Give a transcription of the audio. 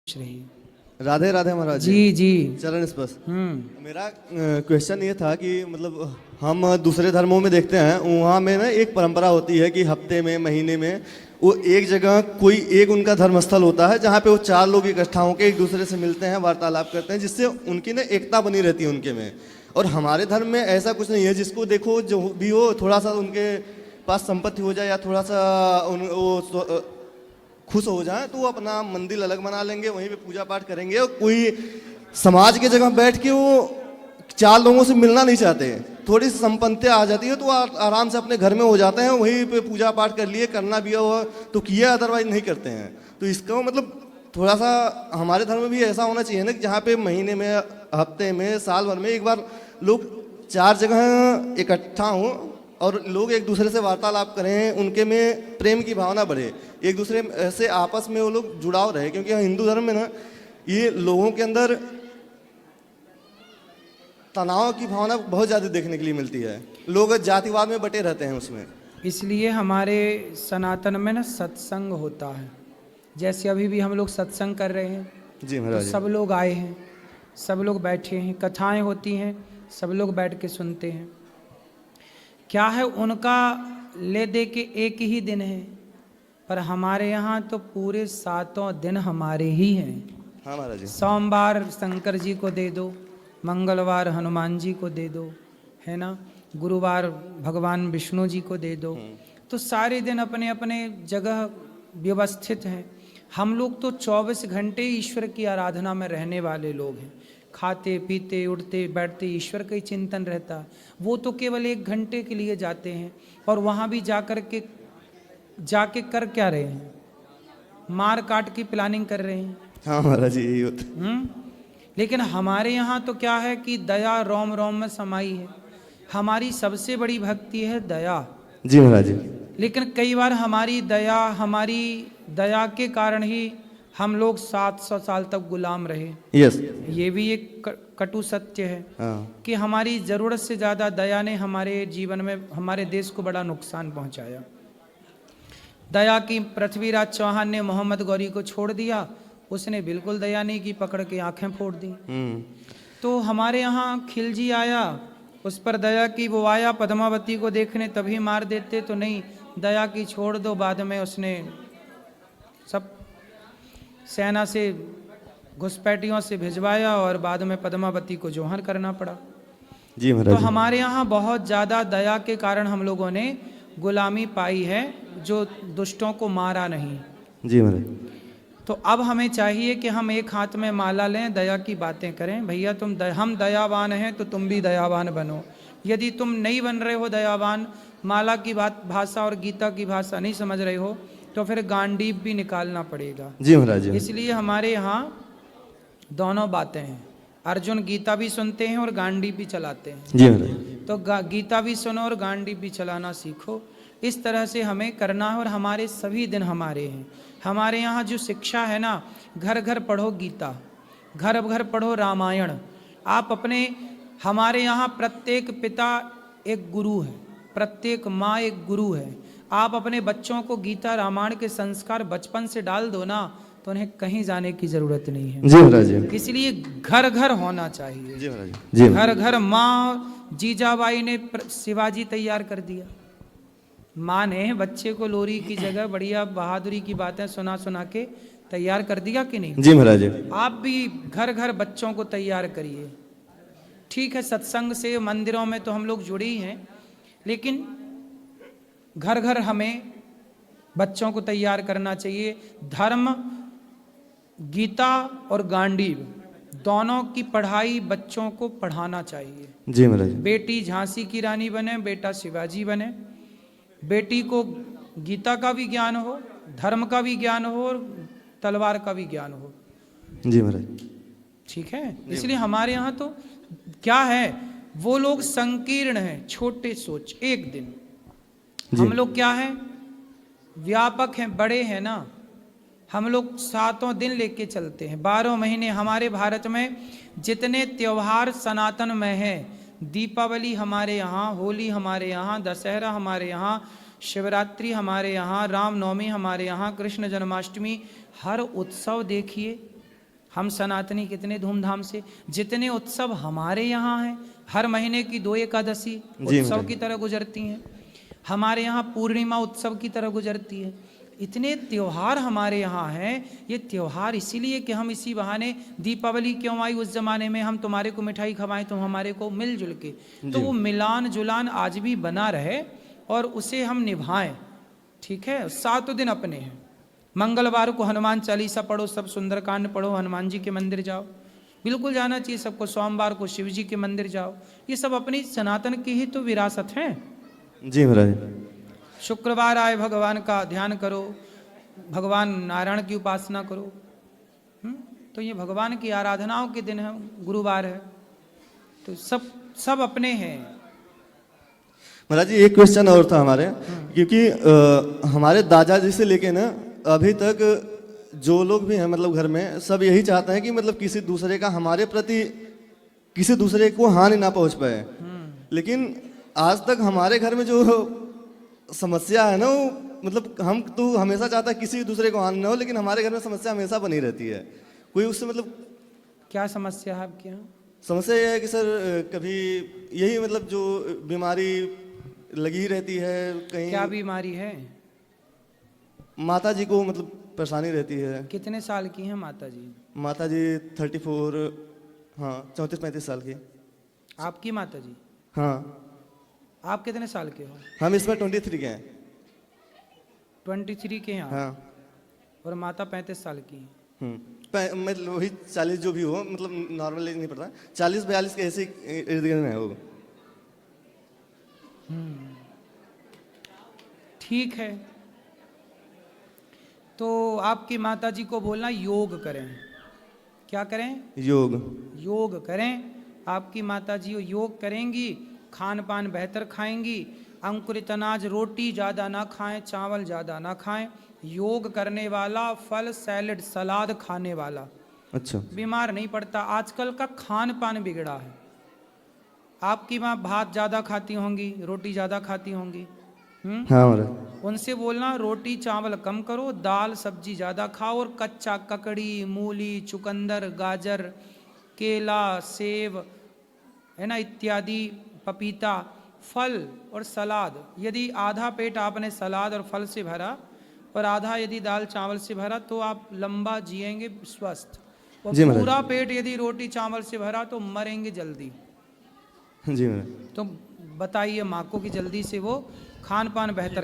रही। राधे राधे महाराज जी जी। चरण स्पर्श। मेरा क्वेश्चन ये था कि मतलब हम दूसरे धर्मों में देखते हैं, वहाँ में ना एक परंपरा होती है कि हफ्ते में महीने में वो एक जगह कोई एक उनका धर्म स्थल होता है जहाँ पे वो चार लोग इकट्ठा होकर एक दूसरे से मिलते हैं, वार्तालाप करते हैं, जिससे उनकी ना एकता बनी रहती है उनके में। और हमारे धर्म में ऐसा कुछ नहीं है। जिसको देखो जो भी हो, थोड़ा सा उनके पास संपत्ति हो जाए या थोड़ा सा खुश हो जाए तो वो अपना मंदिर अलग बना लेंगे, वहीं पे पूजा पाठ करेंगे। और कोई समाज के जगह बैठ के वो चार लोगों से मिलना नहीं चाहते। थोड़ी सी संपत्ति आ जाती है तो वो आराम से अपने घर में हो जाते हैं, वहीं पे पूजा पाठ कर लिए, करना भी हो तो किया, अदरवाइज नहीं करते हैं। तो इसका मतलब थोड़ा सा हमारे धर्म में भी ऐसा होना चाहिए ना कि जहाँ पे महीने में, हफ्ते में, साल भर में एक बार लोग चार जगह इकट्ठा हों और लोग एक दूसरे से वार्तालाप करें, उनके में प्रेम की भावना बढ़े, एक दूसरे से आपस में वो लोग जुड़ाव रहे। क्योंकि हिंदू धर्म में ना ये लोगों के अंदर तनाव की भावना बहुत ज़्यादा देखने के लिए मिलती है। लोग जातिवाद में बटे रहते हैं उसमें। इसलिए हमारे सनातन में ना सत्संग होता है। जैसे अभी भी हम लोग सत्संग कर रहे हैं जी तो महाराज। सब लोग आए हैं, सब लोग बैठे हैं, कथाएं होती हैं, सब लोग बैठ के सुनते हैं। क्या है, उनका ले दे के एक ही दिन है, पर हमारे यहाँ तो पूरे 7 दिन हमारे ही हैं। हाँ महाराज जी। सोमवार शंकर जी को दे दो, मंगलवार हनुमान जी को दे दो, है ना, गुरुवार भगवान विष्णु जी को दे दो। तो सारे दिन अपने अपने जगह व्यवस्थित हैं। हम लोग तो 24 घंटे ईश्वर की आराधना में रहने वाले लोग हैं। खाते पीते उठते बैठते ईश्वर का ही चिंतन रहता है। वो तो केवल 1 घंटे के लिए जाते हैं और वहाँ भी जाके कर क्या रहे हैं? मार काट की प्लानिंग कर रहे हैं। हाँ महाराज जी, यही होता है। लेकिन हमारे यहाँ तो क्या है कि दया रोम रोम में समाई है। हमारी सबसे बड़ी भक्ति है दया। जी महाराज जी। लेकिन कई बार हमारी दया के कारण ही हम लोग 700 साल तक गुलाम रहे। यस। ये भी एक कटु सत्य है हाँ। कि हमारी ज़रूरत से ज़्यादा दया ने हमारे जीवन में, हमारे देश को बड़ा नुकसान पहुंचाया। दया की पृथ्वीराज चौहान ने मोहम्मद गौरी को छोड़ दिया, उसने बिल्कुल दया नहीं की, पकड़ के आंखें फोड़ दी। तो हमारे यहाँ खिलजी आया, उस पर दया की, वो आया पद्मावती को देखने, तभी मार देते तो नहीं, दया की छोड़ दो। बाद में उसने सब सेना से घुसपैठियों से भिजवाया और बाद में पद्मावती को जौहर करना पड़ा। जी महाराज तो जी। हमारे यहाँ बहुत ज़्यादा दया के कारण हम लोगों ने गुलामी पाई है, जो दुष्टों को मारा नहीं। जी महाराज। तो अब हमें चाहिए कि हम एक हाथ में माला लें, दया की बातें करें। भैया हम दयावान हैं तो तुम भी दयावान बनो। यदि तुम नहीं बन रहे हो दयावान, माला की भाषा और गीता की भाषा नहीं समझ रहे हो, तो फिर गांडीव भी निकालना पड़ेगा। जी महाराज जी। इसलिए हमारे यहाँ दोनों बातें हैं। अर्जुन गीता भी सुनते हैं और गांडीव भी चलाते हैं। जी महाराज। तो गीता भी सुनो और गांडीव भी चलाना सीखो। इस तरह से हमें करना है और हमारे सभी दिन हमारे हैं। हमारे यहाँ जो शिक्षा है ना, घर घर पढ़ो गीता, घर घर पढ़ो रामायण। आप अपने, हमारे यहाँ प्रत्येक पिता एक गुरु है, प्रत्येक माँ एक गुरु है। आप अपने बच्चों को गीता रामायण के संस्कार बचपन से डाल दो ना, तो उन्हें कहीं जाने की जरूरत नहीं है। जी महाराज जी। इसलिए घर घर होना चाहिए। जी महाराज जी। घर घर। माँ जीजाबाई ने शिवाजी तैयार कर दिया। माँ ने बच्चे को लोरी की जगह बढ़िया बहादुरी की बातें सुना सुना के तैयार कर दिया कि नहीं? जी महाराज जी। आप भी घर घर बच्चों को तैयार करिए। ठीक है, सत्संग से मंदिरों में तो हम लोग जुड़े ही हैं, लेकिन घर घर हमें बच्चों को तैयार करना चाहिए। धर्म, गीता और गांडीव दोनों की पढ़ाई बच्चों को पढ़ाना चाहिए। जी महाराज। बेटी झांसी की रानी बने, बेटा शिवाजी बने। बेटी को गीता का भी ज्ञान हो, धर्म का भी ज्ञान हो और तलवार का भी ज्ञान हो। जी महाराज। ठीक है। इसलिए हमारे यहाँ तो क्या है, वो लोग संकीर्ण हैं, छोटे सोच। एक दिन हम लोग क्या है, व्यापक हैं, बड़े हैं ना। हम लोग 7 दिन लेके चलते हैं, 12 महीने। हमारे भारत में जितने त्योहार सनातन में हैं, दीपावली हमारे यहाँ, होली हमारे यहाँ, दशहरा हमारे यहाँ, शिवरात्रि हमारे यहाँ, रामनवमी हमारे यहाँ, कृष्ण जन्माष्टमी, हर उत्सव देखिए हम सनातनी कितने धूमधाम से, जितने उत्सव हमारे यहाँ हैं, हर महीने की 2 एकादशी उत्सव महाराज। की तरह गुजरती हैं, हमारे यहाँ पूर्णिमा उत्सव की तरह गुजरती है। इतने त्योहार हमारे यहाँ हैं। ये त्योहार इसीलिए कि हम इसी बहाने, दीपावली क्यों आई उस जमाने में, हम तुम्हारे को मिठाई खवाएं, तुम हमारे को, मिलजुल के, तो वो मिलान जुलान आज भी बना रहे और उसे हम निभाएं। ठीक है, 7 दिन अपने हैं। मंगलवार को हनुमान चालीसा पढ़ो, सब सुंदरकांड पढ़ो, हनुमान जी के मंदिर जाओ, बिल्कुल जाना चाहिए सबको। सोमवार को शिव जी के मंदिर जाओ। ये सब अपनी सनातन की ही तो विरासत है। जी महाराज। शुक्रवार आए भगवान का ध्यान करो, भगवान नारायण की उपासना करो। तो ये भगवान की आराधनाओं के दिन है, गुरुवार है, तो सब अपने हैं। महाराज जी एक क्वेश्चन और था हमारे, क्योंकि हमारे दादाजी से लेके ना अभी तक जो लोग भी हैं मतलब घर में, सब यही चाहते हैं कि मतलब किसी दूसरे का हमारे प्रति, किसी दूसरे को हानि ना पहुंच पाए। लेकिन आज तक हमारे घर में जो समस्या है ना, वो मतलब हम तो हमेशा चाहता है किसी दूसरे को हानि ना हो, लेकिन हमारे घर में समस्या हमेशा बनी रहती है। कोई उससे मतलब क्या समस्या है आपके यहाँ? समस्या यह है कि सर कभी यही मतलब जो बीमारी लगी ही रहती है कहीं। क्या बीमारी है? माता जी को मतलब परेशानी रहती है। कितने साल की हैं माता जी? माता जी 34, हाँ 34-35 साल की। आपकी माता जी? हाँ। आप कितने साल के हो? हम इसमें 23 के हैं। 23 के हैं आप? हाँ। और माता 35 साल की? मतलब वही 40 जो भी हो, मतलब नॉर्मल एज नहीं पड़ता, 40-42 के ऐसे इर्द गिर्द है वो। ठीक है, तो आपकी माता जी को बोलना योग करें। क्या करें? योग करें। आपकी माता जी योग करेंगी, खान पान बेहतर खाएंगी, अंकुरित अनाज रोटी ज़्यादा ना खाएं, चावल ज़्यादा ना खाएं, योग करने वाला, फल सैलेड सलाद खाने वाला अच्छा बीमार नहीं पड़ता। आजकल का खान पान बिगड़ा है। आपकी माँ भात ज़्यादा खाती होंगी, रोटी ज़्यादा खाती होंगी। हाँ महाराज। उनसे बोलना रोटी चावल कम करो, दाल सब्जी ज़्यादा खाओ, और कच्चा ककड़ी, मूली, चुकंदर, गाजर, केला, सेब है ना इत्यादि, पपीता, फल और सलाद। यदि आधा पेट आपने सलाद और फल से भरा और आधा यदि दाल चावल से भरा तो आप लंबा जिएंगे स्वस्थ। और जी महाराज। पूरा पेट यदि रोटी चावल से भरा तो मरेंगे जल्दी। जी महाराज। तो बताइए माँ को कि जल्दी से वो खान पान बेहतर